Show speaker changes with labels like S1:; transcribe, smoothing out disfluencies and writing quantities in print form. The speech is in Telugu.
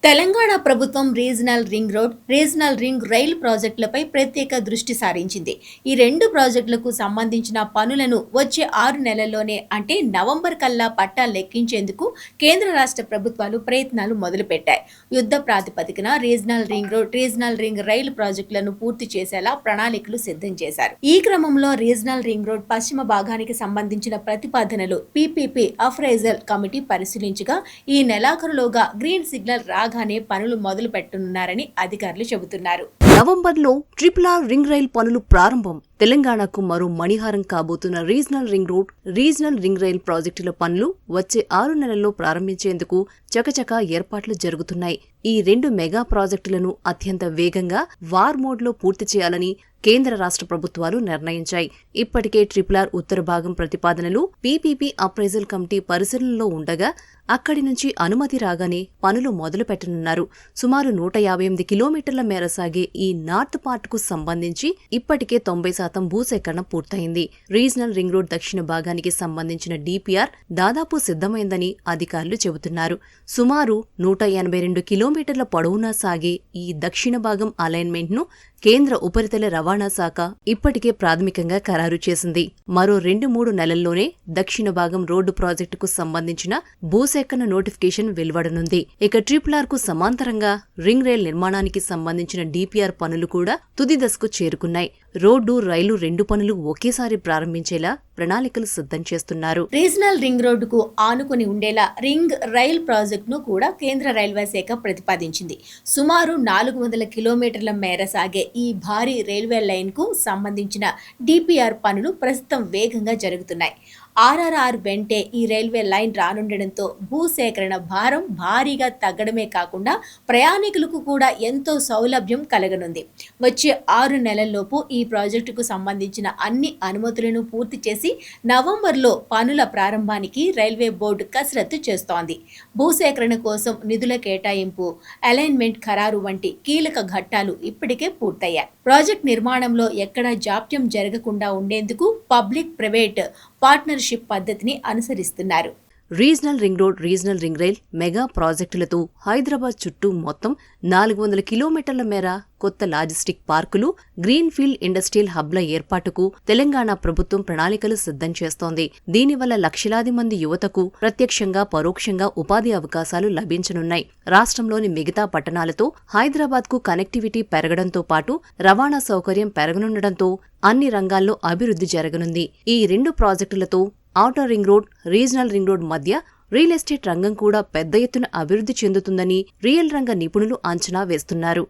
S1: తెలంగాణ ప్రభుత్వం regional ring road, regional ring rail ప్రాజెక్టులపై ప్రత్యేక దృష్టి సారించింది. ఈ రెండు ప్రాజెక్టులకు సంబంధించిన పనులను వచ్చే 6 నెలల్లోనే అంటే నవంబర్ కల్లా పట్టాలెక్కించేందుకు కేంద్ర రాష్ట్ర ప్రభుత్వాలు ప్రయత్నాలు మొదలుపెట్టాయి. యుద్ధ ప్రాతిపదికన regional ring road, regional ring rail ప్రాజెక్టులను పూర్తి చేసేలా ప్రణాళికలు సిద్ధం చేశారు. ఈ క్రమంలో రీజనల్ రింగ్ రోడ్ పశ్చిమ భాగానికి సంబంధించిన ప్రతిపాదనలు పీపీపీ అప్రైజల్ కమిటీ పరిశీలించగా ఈ నెలాఖరులోగా గ్రీన్ సిగ్నల్ రాగానే పనులు మొదలు పెట్టనున్నారని అధికారులు చెబుతున్నారు.
S2: నవంబర్లో RRR రింగ్ రైల్ పనులు ప్రారంభం. తెలంగాణకు మరో మణిహారం కాబోతున్న regional ring road, regional ring rail ప్రాజెక్టుల పనులు వచ్చే 6 నెలల్లో ప్రారంభించేందుకు చకచకా ఏర్పాట్లు జరుగుతున్నాయి. ఈ 2 మెగా ప్రాజెక్టులను అత్యంత వేగంగా వార్ మోడ్లో పూర్తి చేయాలని కేంద్ర రాష్ట్ర ప్రభుత్వాలు నిర్ణయించాయి. ఇప్పటికే RRR ఉత్తర భాగం ప్రతిపాదనలు పీపీపీ అప్రైజల్ కమిటీ పరిశీలనలో ఉండగా అక్కడి నుంచి అనుమతి రాగానే పనులు మొదలు పెట్టనున్నారు. సుమారు 158 కిలోమీటర్ల మేర సాగే ఈ నార్త్ పార్ట్కు సంబంధించి ఇప్పటికే 90% భూసేకరణ పూర్తయింది. రీజనల్ రింగ్ రోడ్ దక్షిణ భాగానికి సంబంధించిన DPR దాదాపు సిద్ధమైందని అధికారులు చెబుతున్నారు. సుమారు 182 కిలోమీటర్ల పొడవునా సాగే ఈ దక్షిణ భాగం అలైన్మెంట్ను కేంద్ర ఉపరితల రవాణా శాఖ ఇప్పటికే ప్రాథమికంగా ఖరారు చేసింది. మరో 2-3 నెలల్లోనే దక్షిణ భాగం రోడ్డు ప్రాజెక్టుకు సంబంధించిన భూసేకరణ నోటిఫికేషన్ వెలువడనుంది. ఇక RRR కు సమాంతరంగా రింగ్ రైల్ నిర్మాణానికి సంబంధించిన DPR పనులు కూడా తుది దశకు చేరుకున్నాయి. రోడ్డు, రైలు 2 పనులు ఒకేసారి ప్రారంభించేలా ప్రణాళికలు సిద్ధం చేస్తున్నారు.
S1: రీజనల్ రింగ్ రోడ్డుకు ఆనుకుని ఉండేలా రింగ్ రైల్ ప్రాజెక్టును కూడా కేంద్ర రైల్వే శాఖ ప్రతిపాదించింది. సుమారు 400 కిలోమీటర్ల మేర సాగే ఈ భారీ రైల్వే లైన్ కు సంబంధించిన DPR పనులు ప్రస్తుతం వేగంగా జరుగుతున్నాయి. RRR వెంటే ఈ రైల్వే లైన్ రానుండడంతో భూసేకరణ భారం భారీగా తగ్గడమే కాకుండా ప్రయాణికులకు కూడా ఎంతో సౌలభ్యం కలగనుంది. వచ్చే 6 నెలల్లోపు ఈ ప్రాజెక్టుకు సంబంధించిన అన్ని అనుమతులను పూర్తి చేసి నవంబర్లో పనుల ప్రారంభానికి రైల్వే బోర్డు కసరత్తు చేస్తోంది. భూసేకరణ కోసం నిధుల కేటాయింపు, అలైన్మెంట్ ఖరారు వంటి కీలక ఘట్టాలు ఇప్పటికే పూర్తయ్యాయి. ప్రాజెక్ట్ నిర్మాణంలో ఎక్కడా జాప్యం జరగకుండా ఉండేందుకు పబ్లిక్ ప్రైవేట్ పార్ట్నర్షిప్ పద్ధతిని అనుసరిస్తున్నారు.
S2: Regional ring road, regional ring rail mega ప్రాజెక్టులతో హైదరాబాద్ చుట్టూ మొత్తం 400 కిలోమీటర్ల మేర కొత్త లాజిస్టిక్ పార్కులు, గ్రీన్ ఫీల్డ్ ఇండస్ట్రియల్ హబ్ల ఏర్పాటుకు తెలంగాణ ప్రభుత్వం ప్రణాళికలు సిద్ధం చేస్తోంది. దీనివల్ల లక్షలాది మంది యువతకు ప్రత్యక్షంగా, పరోక్షంగా ఉపాధి అవకాశాలు లభించనున్నాయి. రాష్ట్రంలోని మిగతా పట్టణాలతో హైదరాబాద్కు కనెక్టివిటీ పెరగడంతో పాటు రవాణా సౌకర్యం పెరగనుండడంతో అన్ని రంగాల్లో అభివృద్ధి జరగనుంది. ఈ 2 ప్రాజెక్టులతో outer ring road, regional ring road మధ్య రియల్ ఎస్టేట్ రంగం కూడా పెద్ద ఎత్తున అభివృద్ధి చెందుతుందని రియల్ రంగ నిపుణులు అంచనా వేస్తున్నారు.